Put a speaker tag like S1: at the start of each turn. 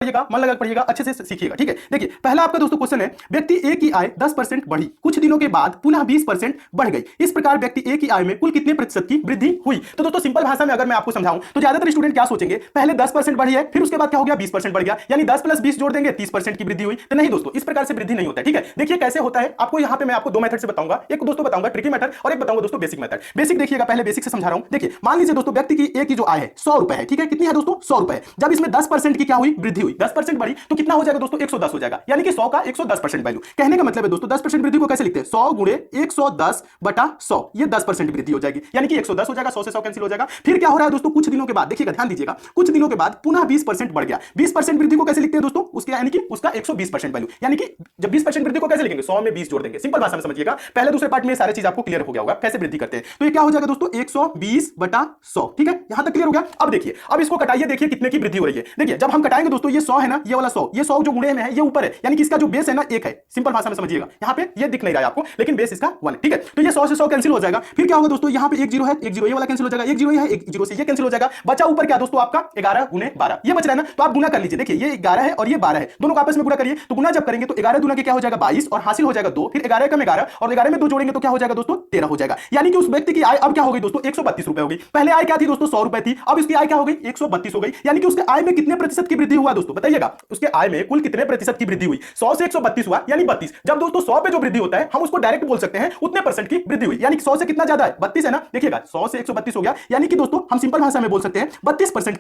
S1: पढ़िएगा, मन लगा पढ़िएगा, अच्छे से सीखिएगा। ठीक है, देखिए पहला आपका दोस्तों क्वेश्चन है, व्यक्ति ए की आय 10% बढ़ी, कुछ दिनों के बाद पुनः 20% बढ़ गई, इस प्रकार व्यक्ति ए की आय में कुल कितने प्रतिशत की वृद्धि हुई। तो दोस्तों सिंपल भाषा में अगर मैं आपको समझाऊं तो ज्यादातर स्टूडेंट क्या सोचेंगे, पहले 10% बढ़ी है, फिर उसके बाद क्या हो गया 20% बढ़ गया, यानी 10 + 20 जोड़ देंगे 30% की वृद्धि हुई। तो नहीं दोस्तों, इस प्रकार से वृद्धि नहीं होता है। ठीक है, देखिए कैसे होता है, आपको यहाँ पे मैं आपको दो मेथड से बताऊंगा, एक दोस्तों बताऊंगा ट्रिकी मेथड और एक बताऊंगा दोस्तों बेसिक मेथड। बेसिक देखिएगा, पहले बेसिक से समझा रहा हूं। देखिए मान लीजिए दोस्तों व्यक्ति की ए की जो आय है 100 रुपए है, ठीक है, कितनी है दोस्तों 100 रुपए। जब इसमें 10% की क्या हुई वृद्धि हुई, 10% बढ़ी, तो कितना हो जाएगा दोस्तों 110 हो जाएगा, यानी कि 100 का 110% वैल्यू। कहने का मतलब है दोस्तों 10% वृद्धि को कैसे लिखते हैं, 100 गुणे 110/100, ये 10% वृद्धि हो जाएगी, यानी कि 110 हो जाएगा, 100 से 100 कैंसिल हो जाएगा। फिर क्या हो रहा है दोस्तों, कुछ दिनों के बाद देखिएगा, ध्यान दीजिएगा, कुछ दिनों के बाद पुनः 20% बढ़ गया। 20% वृद्धि को कैसे लिखते हैं दोस्तों, उसके यानी कि उसका 120% वैल्यू, यानी कि जब 20% वृद्धि को कैसे लिखेंगे, 100 में 20 जोड़ देंगे। सिंपल भाषा में समझिएगा, पहले दूसरे पार्ट में सारी चीज आपको क्लियर हो गया होगा कैसे वृद्धि करते हैं। तो ये क्या हो जाएगा दोस्तों 120/100, ठीक है, यहां तक क्लियर हो गया। अब देखिए, अब इसको कटाइए, देखिए कितने की वृद्धि हो रही है। देखिए जब हम कटाएंगे दोस्तों, ये 100 है ना, ये वाला 100, ये 100 जो गुणे में है ये ऊपर है, यानी कि इसका जो बेस है ना 1 है। सिंपल भाषा में समझिएगा, यहां पे ये दिख नहीं रहा है आपको, लेकिन बेस इसका 1 है। ठीक है, तो ये 100 से 100 कैंसिल हो जाएगा। फिर क्या होगा दोस्तों, यहां पे 1 0 है, 1 0 ये वाला कैंसिल हो जाएगा, 1 0 ये है, 1 0 से ये कैंसिल हो जाएगा। बचा ऊपर क्या दोस्तों आपका 11 गुणे 12, ये बच रहा है ना, तो आप गुना कर लीजिए। देखिए ये 11 है और ये 12 है, दोनों को आपस में गुणा करिए, तो गुना जब करेंगे तो 11 दूना के क्या हो जाएगा 22 और हासिल हो जाएगा 2, फिर 11 कम 11 और 11 में 2 जोड़ेंगे तो क्या हो जाएगा दोस्तों 13 हो जाएगा। यानी कि उस व्यक्ति की आय अब क्या हो गई दोस्तों 132 रुपए हो गई। पहले आय क्या थी दोस्तों 100 रुपए थी, अब इसकी आय क्या हो गई 132 हो गई। यानी कि उसके आय में कितने प्रतिशत की वृद्धि हुआ दोस्तों, बताइएगा, उसके आय में कुल कितने प्रतिशत की वृद्धि हुई। 100 से 132 हुआ, यानी 32। जब दोस्तों 100 पे जो वृद्धि होता है हम उसको डायरेक्ट बोल सकते हैं उतने परसेंट की वृद्धि हुई, यानी कि 100 से कितना ज्यादा है 32 है ना। देखिएगा 100 से 132 हो गया, यानी कि दोस्तों हम सिंपल भाषा में बोल सकते हैं 32%